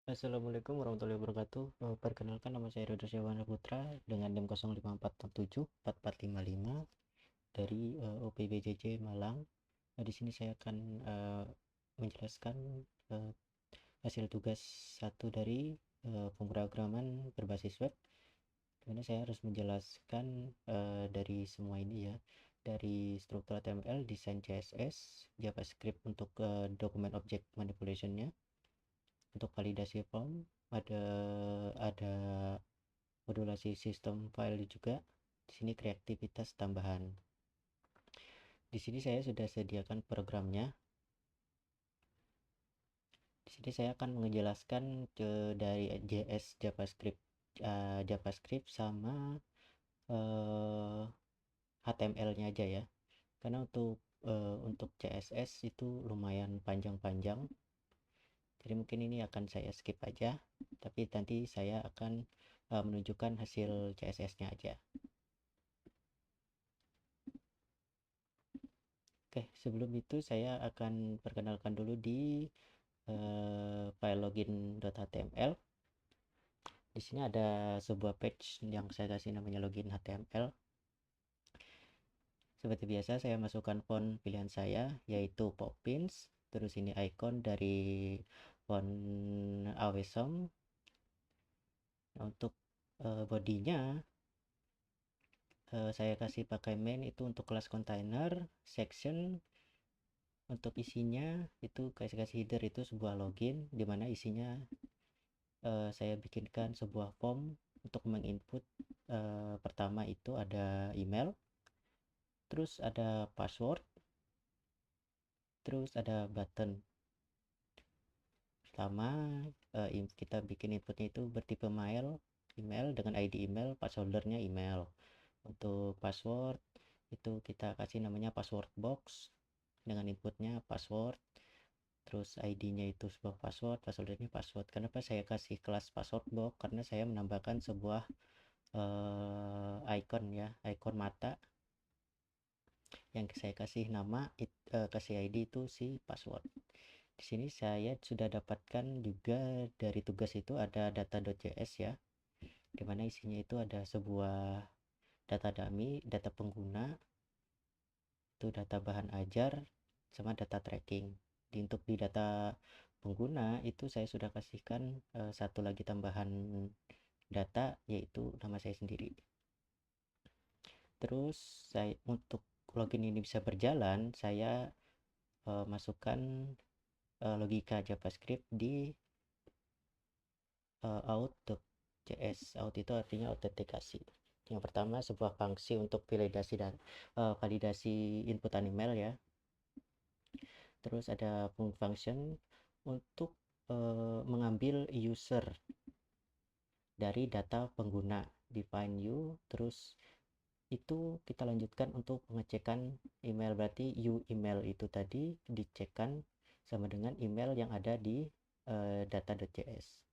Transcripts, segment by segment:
Assalamualaikum warahmatullahi wabarakatuh. Perkenalkan, nama saya Rudra Syahwana Putra dengan NIM 05474455 dari OPBJJ Malang. Di sini saya akan menjelaskan uh, hasil tugas satu dari pemrograman berbasis web. Dimana saya harus menjelaskan dari semua ini ya, dari struktur HTML, desain CSS, JavaScript untuk dokumen object manipulationnya, untuk validasi form, ada modulasi sistem file juga. Di sini kreativitas tambahan. Di sini saya sudah sediakan programnya. Di sini saya akan menjelaskan dari JS JavaScript sama HTML-nya aja ya. Karena untuk CSS itu lumayan panjang-panjang. Jadi mungkin ini akan saya skip aja, tapi nanti saya akan menunjukkan hasil CSS-nya aja. Oke, sebelum itu saya akan perkenalkan dulu di file login.html. Di sini ada sebuah page yang saya kasih namanya login HTML. Seperti biasa saya masukkan font pilihan saya, yaitu Poppins. Terus ini icon dari font Awesome. Nah, untuk bodinya saya kasih pakai main itu untuk kelas container, section. Untuk isinya itu kasih header itu sebuah login, dimana isinya saya bikinkan sebuah form untuk menginput. Pertama itu ada email, terus ada password, terus ada button. Pertama kita bikin inputnya itu bertipe email dengan ID email, passholdernya email. Untuk password itu kita kasih namanya password box dengan inputnya password, terus ID-nya itu sebuah password, passholdernya password. Kenapa saya kasih kelas password box? Karena saya menambahkan sebuah icon ya, icon mata yang saya kasih nama, kasih ID itu si password. Di sini saya sudah dapatkan juga dari tugas itu ada data.js ya, dimana isinya itu ada sebuah data dummy, data pengguna, itu data bahan ajar, sama data tracking. Untuk di data pengguna itu saya sudah kasihkan satu lagi tambahan data, yaitu nama saya sendiri. Terus untuk login ini bisa berjalan, saya masukkan logika JavaScript di out.js. Out itu artinya autentikasi. Yang pertama sebuah fungsi untuk validasi dan validasi inputan email ya. Terus ada function untuk mengambil user dari data pengguna, define you. Terus itu kita lanjutkan untuk pengecekan email, berarti email itu tadi dicekkan sama dengan email yang ada di data.js.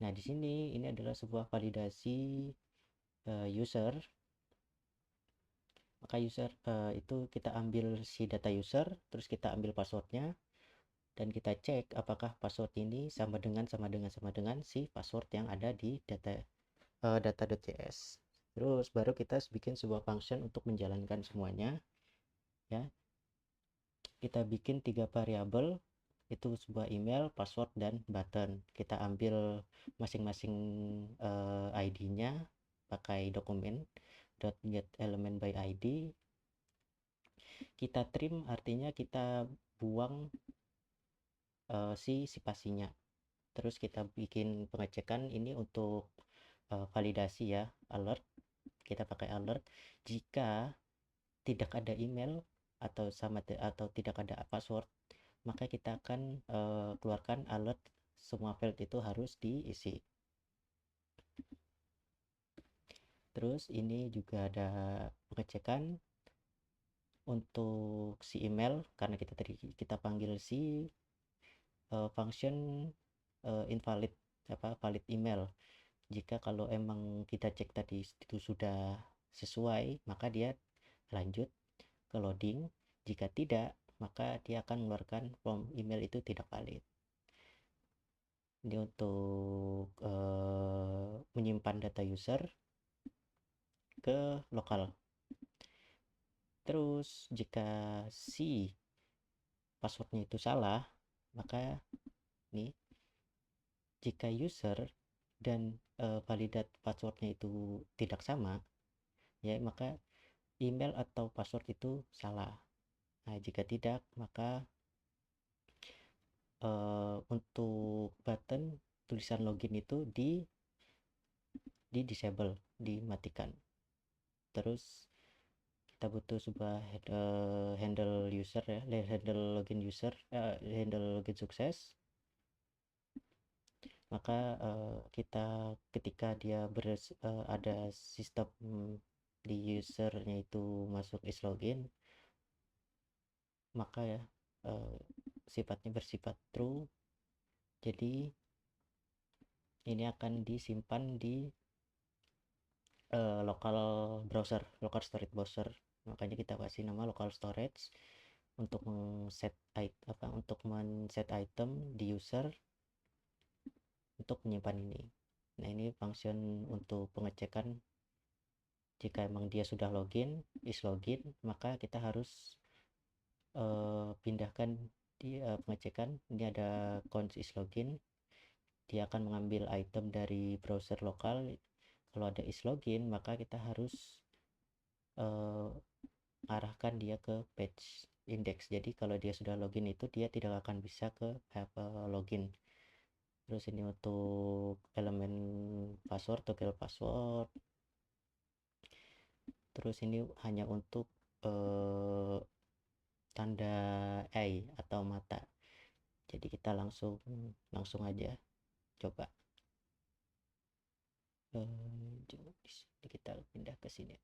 Nah, di sini ini adalah sebuah validasi user. Maka user itu kita ambil si data user, terus kita ambil passwordnya, dan kita cek apakah password ini sama dengan si password yang ada di data.js. Terus baru kita bikin sebuah function untuk menjalankan semuanya ya. Kita bikin 3 variabel, itu sebuah email, password, dan button. Kita ambil masing-masing ID-nya pakai dokumen .get element by ID. Kita trim artinya kita buang si spasinya. Terus kita bikin pengecekan ini untuk validasi ya, alert. Kita pakai alert jika tidak ada email atau tidak ada password, maka kita akan keluarkan alert semua field itu harus diisi. Terus ini juga ada pengecekan untuk si email, karena kita panggil si function invalid valid email. Jika kalau emang kita cek tadi itu sudah sesuai, maka dia lanjut ke loading. Jika tidak, maka dia akan mengeluarkan form email itu tidak valid. Ini untuk menyimpan data user ke lokal. Terus jika si passwordnya itu salah, maka nih, jika user dan validat passwordnya itu tidak sama, ya maka email atau password itu salah. Nah, jika tidak, maka untuk button tulisan login itu di disable, dimatikan. Terus kita butuh sebuah handle user ya, handle login user, handle login sukses. Maka kita ketika dia ada sistem di usernya itu masuk is login, maka ya sifatnya bersifat true, jadi ini akan disimpan di local browser, local storage browser. Makanya kita kasih nama local storage untuk men-set item di user untuk menyimpan ini. Nah, ini function untuk pengecekan jika emang dia sudah login, is login, maka kita harus pindahkan di pengecekan. Ini ada cons is login, dia akan mengambil item dari browser lokal. Kalau ada is login, maka kita harus arahkan dia ke page index. Jadi kalau dia sudah login itu dia tidak akan bisa ke login. Terus ini untuk elemen password, toggle password. Terus ini hanya untuk tanda eye atau mata. Jadi kita langsung aja coba. Kita pindah ke sini.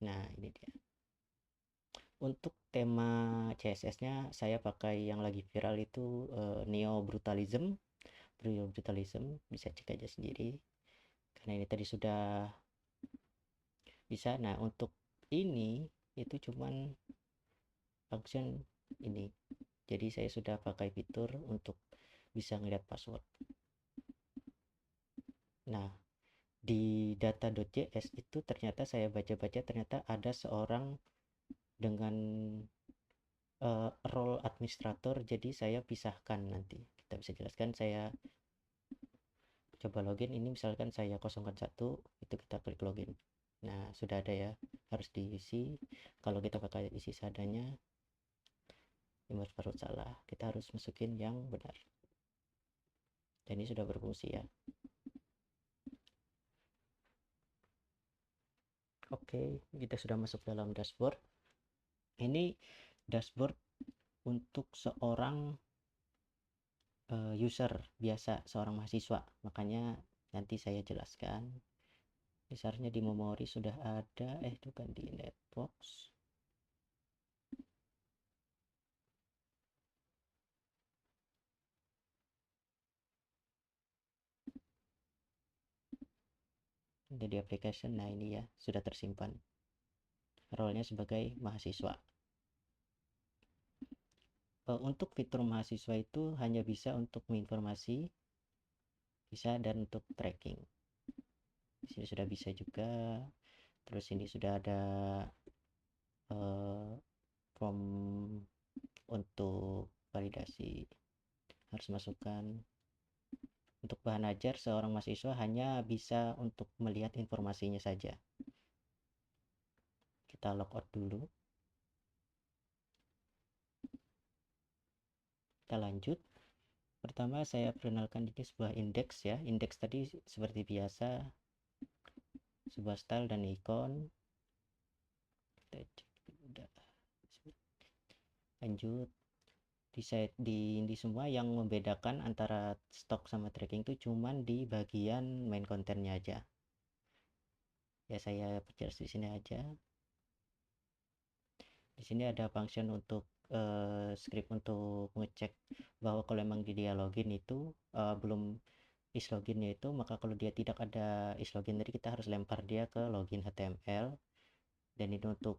Nah, ini dia. Untuk tema CSS-nya saya pakai yang lagi viral itu Neo Brutalism. Bisa cek aja sendiri. Karena ini tadi sudah bisa. Nah, untuk ini itu cuman function ini. Jadi saya sudah pakai fitur untuk bisa ngeliat password. Nah, di data.js itu ternyata saya baca-baca ternyata ada seorang dengan role administrator, jadi saya pisahkan. Nanti kita bisa jelaskan. Saya coba login, ini misalkan saya kosongkan 1, itu kita klik login. Nah, sudah ada ya, harus diisi. Kalau kita pakai isi seadanya, image baru salah, kita harus masukin yang benar. Dan ini sudah berfungsi ya. Oke, kita sudah masuk dalam dashboard. Ini dashboard untuk seorang user biasa, seorang mahasiswa. Makanya nanti saya jelaskan. Misalnya di memori sudah ada, itu kan di networks. Ada di application. Nah, ini ya sudah tersimpan. Role-nya sebagai mahasiswa. Untuk fitur mahasiswa itu hanya bisa untuk menginformasi, bisa, dan untuk tracking. Di sini sudah bisa juga. Terus ini sudah ada form untuk validasi, harus masukkan. Untuk bahan ajar seorang mahasiswa hanya bisa untuk melihat informasinya saja. Kita logout dulu. Kita lanjut. Pertama saya perkenalkan ini sebuah indeks ya. Indeks tadi seperti biasa, sebuah style dan icon. Kita cek udah. Lanjut. Di semua yang membedakan antara stok sama tracking itu cuman di bagian main kontennya aja. Ya saya perjelas di sini aja. Di sini ada function untuk script untuk ngecek bahwa kalau emang dia login itu belum is loginnya itu, maka kalau dia tidak ada is login tadi kita harus lempar dia ke login HTML. Dan ini untuk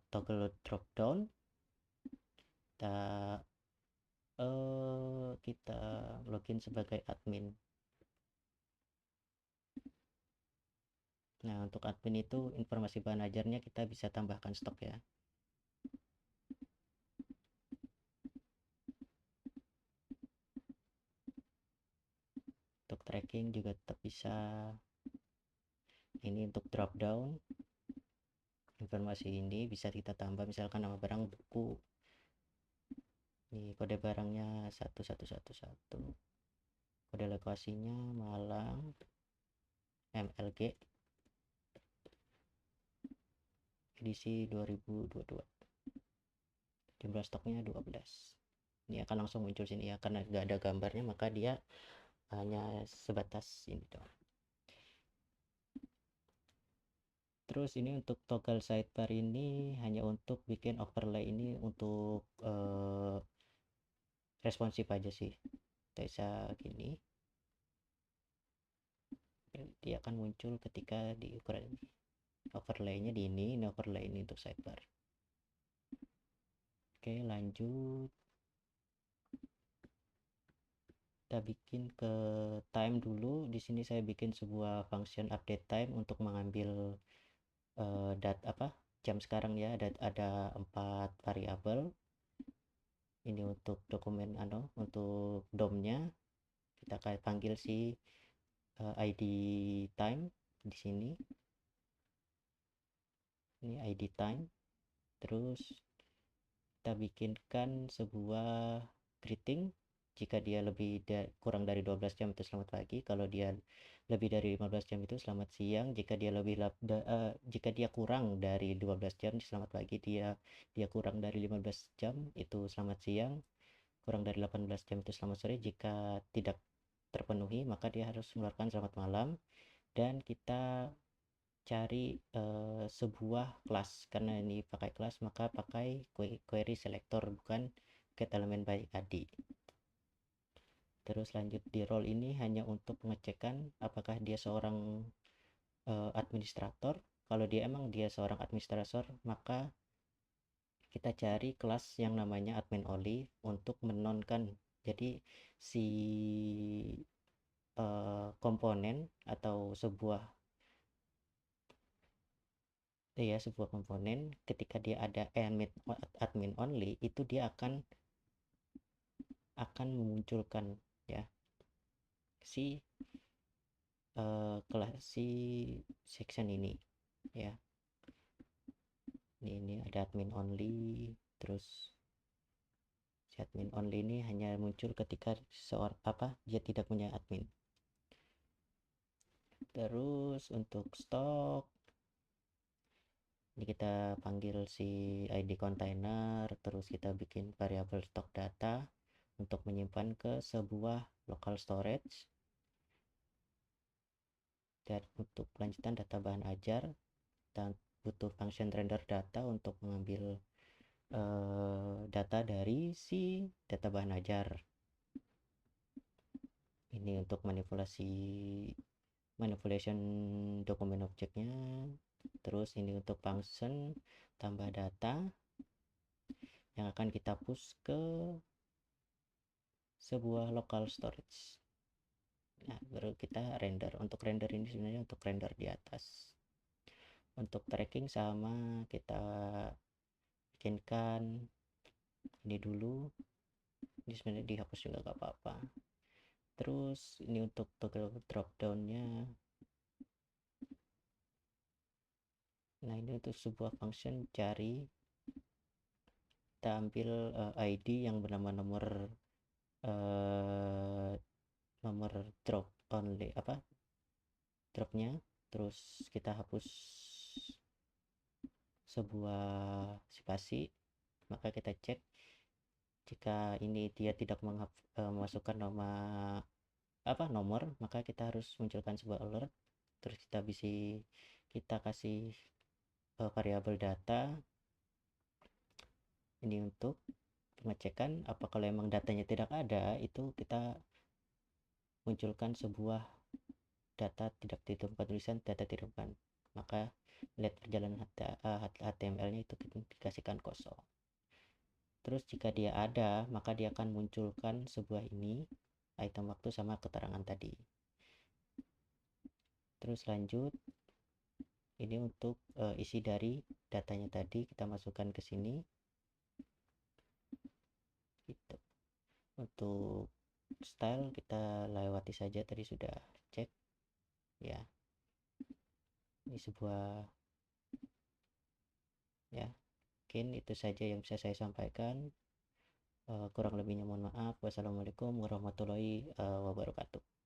toggle drop down, kita kita login sebagai admin. Nah, untuk admin itu informasi bahan ajarnya kita bisa tambahkan stok ya. Untuk tracking juga tetap bisa. Ini untuk drop down. Informasi ini bisa kita tambah, misalkan nama barang buku. Ini kode barangnya 1111. Kode lokasinya Malang, MLG, edisi 2022. Jumlah stoknya 12. Ini akan langsung muncul sini ya, karena nggak ada gambarnya maka dia hanya sebatas ini doang. Terus ini untuk toggle sidebar ini hanya untuk bikin overlay ini untuk responsif aja sih. Kita bisa gini, dia akan muncul ketika di ukuran ini. Overlaynya di ini overlay ini untuk sidebar. Oke, lanjut. Kita bikin ke time dulu. Di sini saya bikin sebuah function update time untuk mengambil jam sekarang ya. Ada 4 variabel. Ini untuk dokumen untuk DOM-nya kita panggil si ID time di sini. Ini ID time. Terus kita bikinkan sebuah greeting. Jika dia kurang dari 12 jam itu selamat pagi, kalau dia lebih dari 15 jam itu selamat siang. Jika dia kurang dari 12 jam selamat pagi, dia kurang dari 15 jam itu selamat siang, kurang dari 18 jam itu selamat sore. Jika tidak terpenuhi maka dia harus mengeluarkan selamat malam. Dan kita cari sebuah kelas, karena ini pakai kelas maka pakai query selector, bukan get element by id. Terus lanjut di role ini hanya untuk mengecekkan apakah dia seorang administrator. Kalau dia seorang administrator, maka kita cari kelas yang namanya admin only untuk menonkan. Jadi si komponen atau sebuah komponen ketika dia ada admin only itu dia akan memunculkan ya si kelas si section ini ya. Ini ada admin only. Terus si admin only ini hanya muncul ketika dia tidak punya admin. Terus untuk stok ini kita panggil si ID container, terus kita bikin variabel stok data untuk menyimpan ke sebuah local storage. Dan untuk kelanjutan data bahan ajar, dan butuh function render data untuk mengambil data dari si data bahan ajar. Ini untuk manipulation dokumen objeknya. Terus ini untuk function tambah data yang akan kita push ke sebuah local storage. Nah, baru kita render. Untuk render ini sebenarnya untuk render di atas. Untuk tracking sama, kita bikinkan ini dulu. Ini sebenarnya dihapus juga gak apa-apa. Terus ini untuk toggle drop down-nya. Nah, ini untuk sebuah function cari. Kita ambil ID yang bernama nomor drop only dropnya. Terus kita hapus sebuah spasi, maka kita cek jika ini dia tidak memasukkan nomor, maka kita harus munculkan sebuah alert. Terus kita kasih variabel data ini untuk pengecekan. Kalau emang datanya tidak ada, itu kita munculkan sebuah data tidak ditemukan, tulisan data tidak ditemukan, maka lihat perjalanan HTML nya itu dikasihkan kosong. Terus jika dia ada, maka dia akan munculkan sebuah ini item waktu sama keterangan tadi. Terus lanjut, ini untuk isi dari datanya tadi kita masukkan ke sini gitu. Untuk style kita lewati saja, tadi sudah cek ya. Ini sebuah ya, mungkin itu saja yang bisa saya sampaikan. Kurang lebihnya mohon maaf. Wassalamualaikum warahmatullahi wabarakatuh.